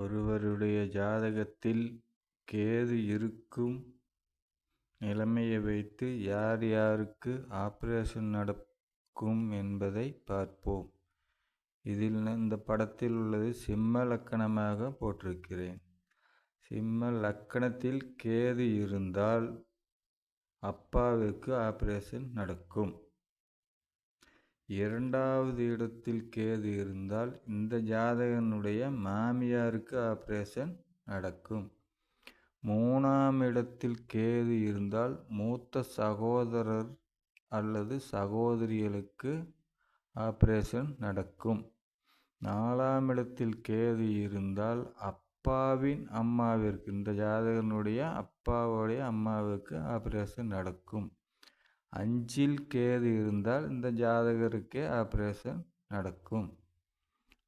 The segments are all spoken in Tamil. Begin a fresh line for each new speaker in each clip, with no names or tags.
ஒருவருடைய ஜாதகத்தில் கேது இருக்கும் நிலைமையை வைத்து யார் யாருக்கு ஆபரேஷன் நடக்கும் என்பதை பார்ப்போம். இதில் இந்த படத்தில் உள்ளது சிம்ம லக்கணமாக போட்டிருக்கிறேன். சிம்ம லக்கணத்தில் கேது இருந்தால் அப்பாவிற்கு ஆபரேஷன் நடக்கும். இரண்டாவது இடத்தில் கேது இருந்தால் இந்த ஜாதகனுடைய மாமியாருக்கு ஆபரேஷன் நடக்கும். மூணாம் இடத்தில் கேது இருந்தால் மூத்த சகோதரர் அல்லது சகோதரிகளுக்கு ஆபரேஷன் நடக்கும். நாலாம் இடத்தில் கேது இருந்தால் அப்பாவின் அம்மாவிற்கு, இந்த ஜாதகனுடைய அப்பாவுடைய அம்மாவுக்கு ஆபரேஷன் நடக்கும். 5ல் கேது இருந்தால் இந்த ஜாதகருக்கே ஆபரேஷன் நடக்கும்.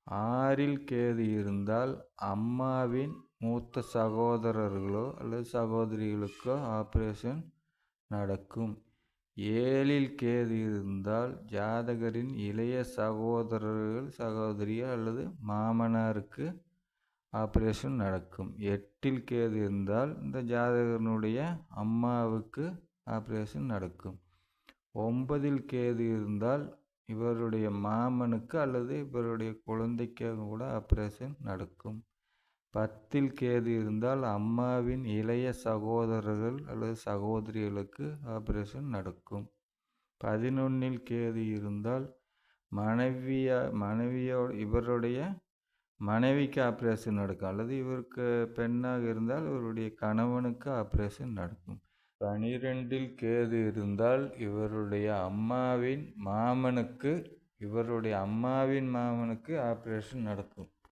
6ல் கேது இருந்தால் அம்மாவின் மூத்த சகோதரர்களோ அல்லது சகோதரிகளுக்கோ ஆபரேஷன் நடக்கும். 7ல் கேது இருந்தால் ஜாதகரின் இளைய சகோதரர்கள் சகோதரிகள் அல்லது மாமனாருக்கு ஆபரேஷன் நடக்கும். 8ல் கேது இருந்தால் இந்த ஜாதகனுடைய அம்மாவுக்கு ஆபரேஷன் நடக்கும். 9ல் கேது இருந்தால் இவருடைய மாமனுக்கு அல்லது இவருடைய குழந்தைக்கு கூட ஆபரேஷன் நடக்கும். 10ல் கேது இருந்தால் அம்மாவின் இளைய சகோதரர்கள் அல்லது சகோதரிகளுக்கு ஆபரேஷன் நடக்கும். 11ல் கேது இருந்தால் இவருடைய மனைவிக்கு ஆபரேஷன் நடக்கும், அல்லது இவருக்கு பெண்ணாக இருந்தால் இவருடைய கணவனுக்கு ஆபரேஷன் நடக்கும். 12ல் கேது இருந்தால் இவருடைய அம்மாவின் மாமனுக்கு ஆபரேஷன் நடக்கும்.